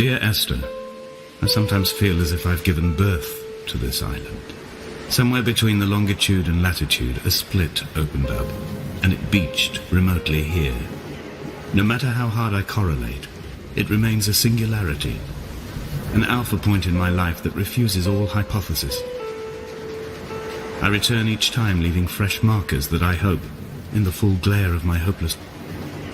Dear Esther, I sometimes feel as if I've given birth to this island. Somewhere between the longitude and latitude, a split opened up, and it beached remotely here. No matter how hard I correlate, it remains a singularity, an alpha point in my life that refuses all hypothesis. I return each time leaving fresh markers that I hope, in the full glare of my hopeless...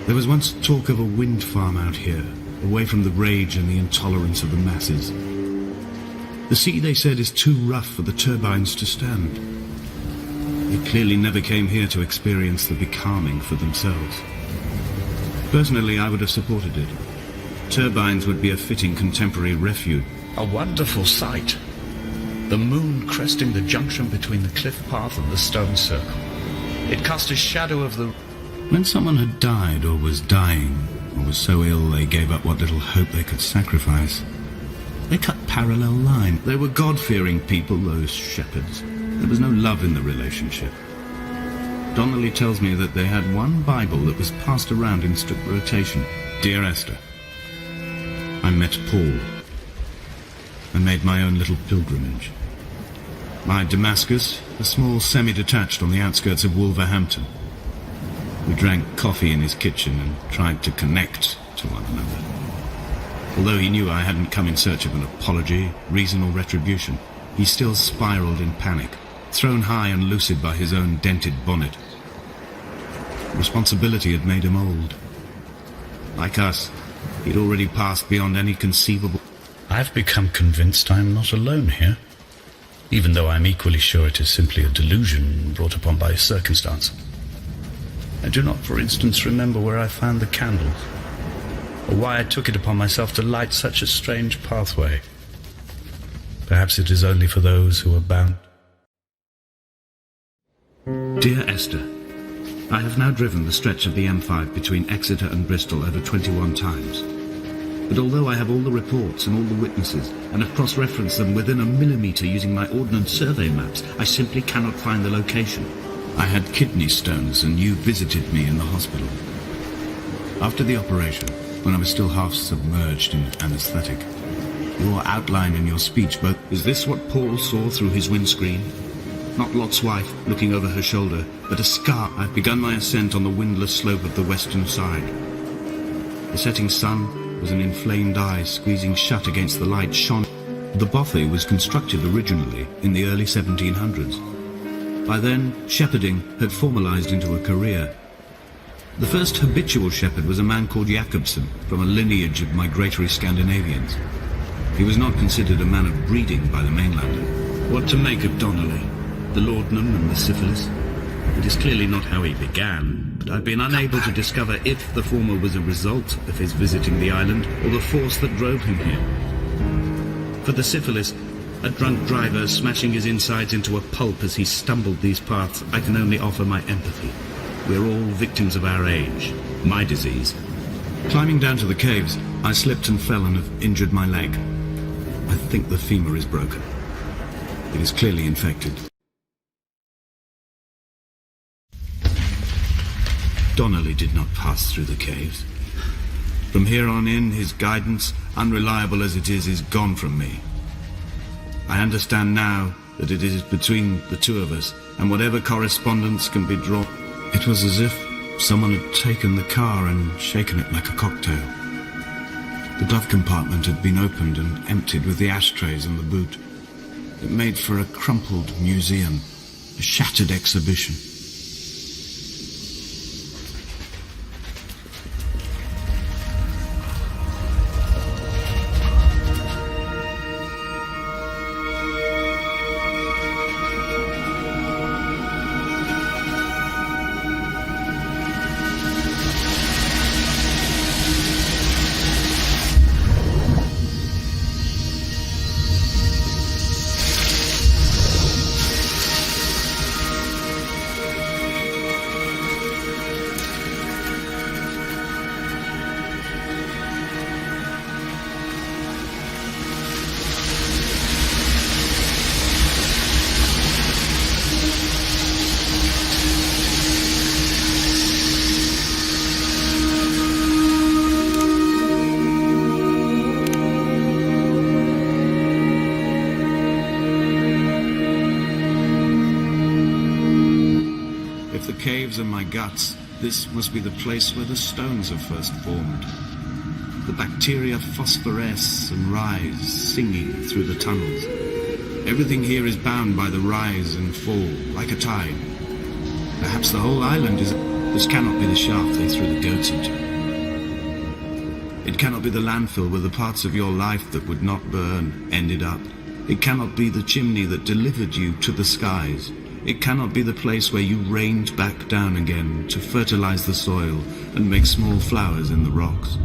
There was once talk of a wind farm out here, away from the rage and the intolerance of the masses. The sea, they said, is too rough for the turbines to stand. They clearly never came here to experience the becalming for themselves. Personally, I would have supported it. Turbines would be a fitting contemporary refuge. A wonderful sight. The moon cresting the junction between the cliff path and the stone circle. It cast a shadow of the... When someone had died or was dying, or was so ill they gave up what little hope they could sacrifice, they cut parallel line. They were God-fearing people, those shepherds. There was no love in the relationship. Donnelly tells me that they had one Bible that was passed around in strict rotation. Dear Esther, I met Paul. I made my own little pilgrimage. My Damascus, a small semi-detached on the outskirts of Wolverhampton. We drank coffee in his kitchen and tried to connect to one another. Although he knew I hadn't come in search of an apology, reason or retribution, he still spiraled in panic, thrown high and lucid by his own dented bonnet. Responsibility had made him old. Like us, he'd already passed beyond any conceivable... I've become convinced I'm not alone here, even though I'm equally sure it is simply a delusion brought upon by circumstance. I do not, for instance, remember where I found the candles, or why I took it upon myself to light such a strange pathway. Perhaps it is only for those who are bound. Dear Esther, I have now driven the stretch of the M5 between Exeter and Bristol over 21 times. But although I have all the reports and all the witnesses, and have cross-referenced them within a millimetre using my ordnance survey maps, I simply cannot find the location. I had kidney stones and you visited me in the hospital. After the operation, when I was still half submerged in anaesthetic, your outline in your speech both... Is this what Paul saw through his windscreen? Not Lot's wife looking over her shoulder, but a scar. I've begun my ascent on the windless slope of the western side. The setting sun was an inflamed eye squeezing shut against the light shone. The bothy was constructed originally in the early 1700s. By then, shepherding had formalized into a career. The first habitual shepherd was a man called Jacobson, from a lineage of migratory Scandinavians. He was not considered a man of breeding by the mainlander. What to make of Donnelly, the laudanum and the syphilis? It is clearly not how he began, but I've been unable to discover if the former was a result of his visiting the island or the force that drove him here. For the syphilis, a drunk driver smashing his insides into a pulp as he stumbled these paths, I can only offer my empathy. We're all victims of our age. My disease. Climbing down to the caves, I slipped and fell and have injured my leg. I think the femur is broken. It is clearly infected. Donnelly did not pass through the caves. From here on in, his guidance, unreliable as it is gone from me. I understand now that it is between the two of us, and whatever correspondence can be drawn. It was as if someone had taken the car and shaken it like a cocktail. The glove compartment had been opened and emptied with the ashtrays in the boot. It made for a crumpled museum, a shattered exhibition. are my guts. This must be the place where the stones have first formed. The bacteria phosphoresce and rise, singing through the tunnels. Everything here is bound by the rise and fall, like a tide. Perhaps the whole island is... This cannot be the shaft they threw the goats into. It cannot be the landfill where the parts of your life that would not burn ended up. It cannot be the chimney that delivered you to the skies. It cannot be the place where you rained back down again to fertilize the soil and make small flowers in the rocks.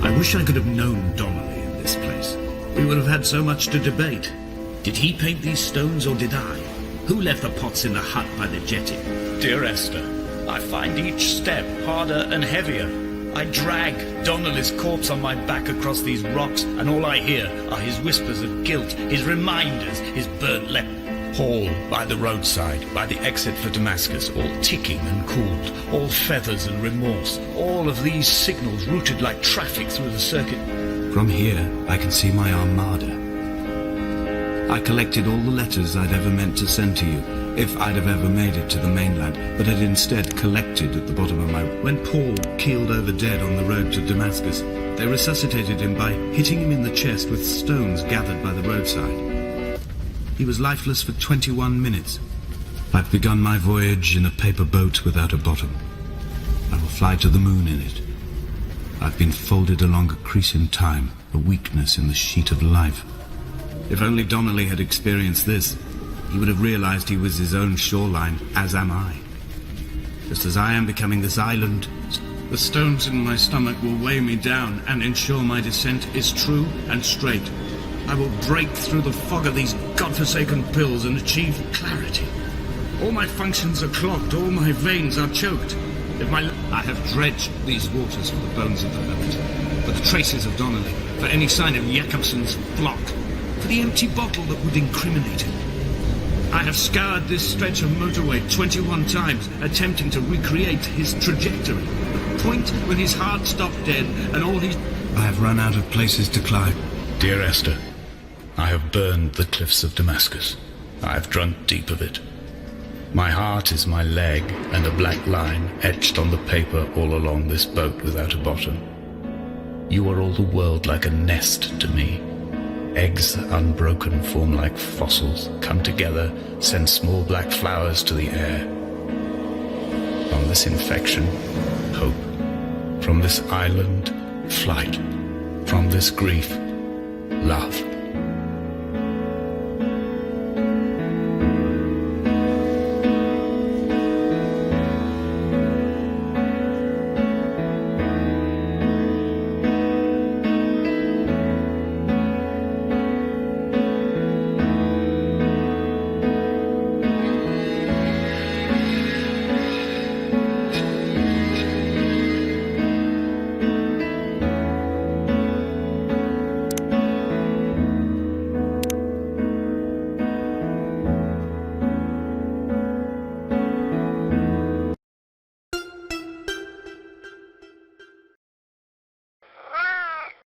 I wish I could have known Donnelly in this place. We would have had so much to debate. Did he paint these stones or did I? Who left the pots in the hut by the jetty? Dear Esther, I find each step harder and heavier. I drag Donnelly's corpse on my back across these rocks, and all I hear are his whispers of guilt, his reminders, his burnt lip. Paul by the roadside, by the exit for Damascus, all ticking and cooled, all feathers and remorse, all of these signals routed like traffic through the circuit. From here, I can see my armada. I collected all the letters I'd ever meant to send to you, if I'd have ever made it to the mainland, but had instead collected at the bottom of my... When Paul keeled over dead on the road to Damascus, they resuscitated him by hitting him in the chest with stones gathered by the roadside. He was lifeless for 21 minutes. I've begun my voyage in a paper boat without a bottom. I will fly to the moon in it. I've been folded along a crease in time, a weakness in the sheet of life. If only Donnelly had experienced this, he would have realized he was his own shoreline, as am I. Just as I am becoming this island, the stones in my stomach will weigh me down and ensure my descent is true and straight. I will break through the fog of these godforsaken pills and achieve clarity. All my functions are clogged, all my veins are choked. I have dredged these waters for the bones of the boat, for the traces of Donnelly, for any sign of Jakobsen's flock, for the empty bottle that would incriminate him. I have scoured this stretch of motorway 21 times, attempting to recreate his trajectory, the point when his heart stopped dead and all his... I have run out of places to climb. Dear Esther, I have burned the cliffs of Damascus. I have drunk deep of it. My heart is my leg and a black line etched on the paper all along this boat without a bottom. You are all the world like a nest to me. Eggs unbroken form like fossils, come together, send small black flowers to the air. From this infection, hope. From this island, flight. From this grief, love.